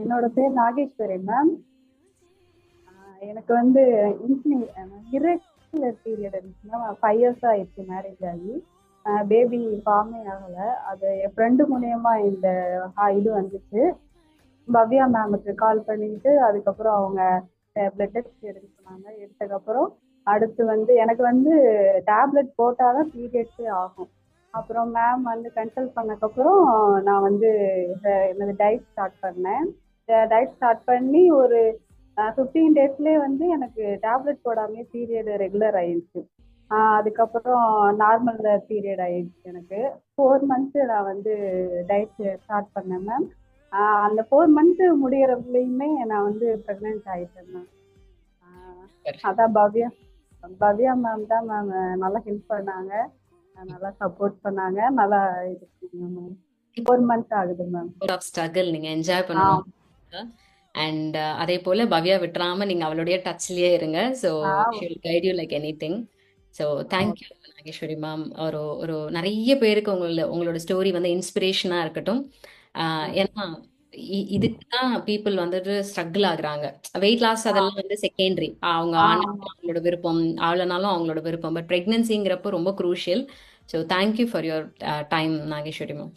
என்னோட பேர் நாகேஸ்வரி மேம். எனக்கு வந்து irregular பீரியட் இருந்துச்சுன்னா 5 இயர்ஸ் ஆயிடுச்சு மேரேஜ் ஆகி. பேபி ஃபார்மே ஆகலை. அது என் ஃப்ரெண்டு மூலியமா இந்த இது வந்துச்சு. பவ்யா மேமுக்கு கால் பண்ணிட்டு அதுக்கப்புறம் அவங்க பிளட் டெஸ்ட் எடுக்க சொன்னாங்க. எடுத்ததுக்கப்புறம் அடுத்து வந்து எனக்கு வந்து டேப்லெட் போட்டாதான் பீரியட்ஸே ஆகும். அப்புறம் மேம் வந்து கன்சல்ட் பண்ணக்கப்புறம் நான் வந்து என்னது டயட் ஸ்டார்ட் பண்ணேன். டயட் ஸ்டார்ட் பண்ணி ஒரு 15 டேஸ்லேயே வந்து எனக்கு டேப்லெட் போடாமே பீரியட் ரெகுலர் ஆயிடுச்சு. அதுக்கப்புறம் நார்மல் பீரியட் ஆயிடுச்சு எனக்கு. 4 மந்த்ஸ் நான் வந்து டயட் ஸ்டார்ட் பண்ணேன் மேம். அந்த 4 மந்த் முடியறதுலையுமே நான் வந்து ப்ரெக்னென்ட் ஆயிட்டேன் மேம். அதான் பவ்யா பவ்யா மேம் தான் மேம் நல்லா ஹெல்ப் பண்ணாங்க. நல்லா சப்போர்ட் பண்ணாங்க. நல்லா இது மேம். 4 மந்த்ஸ் ஆகுது மேம். ஆஃப் ஸ்ட்ரகிள் நீங்க என்ஜாய் பண்ணணும். அண்ட் அதே போல பவ்யா விட்டுறாம நீங்க அவளுடைய டச்லயே இருங்க. So she will guide you like any thing. So thank you Nageswari ma'am. ஒரு ஒரு நிறைய பேருக்கு உங்களோட ஸ்டோரி வந்து இன்ஸ்பிரேஷனாக இருக்கட்டும். ஏன்னா இதுக்கு தான் பீப்புள் வந்துட்டு ஸ்ட்ரகிள் ஆகுறாங்க. வெயிட் லாஸ் அதெல்லாம் வந்து செகண்டரி. அவங்க ஆனாலும் அவங்களோட விருப்பம், ஆளனாலும் அவங்களோட விருப்பம். பட் ப்ரெக்னென்சிங்கிறப்போ ரொம்ப crucial. So thank you for your time Nageswari ma'am.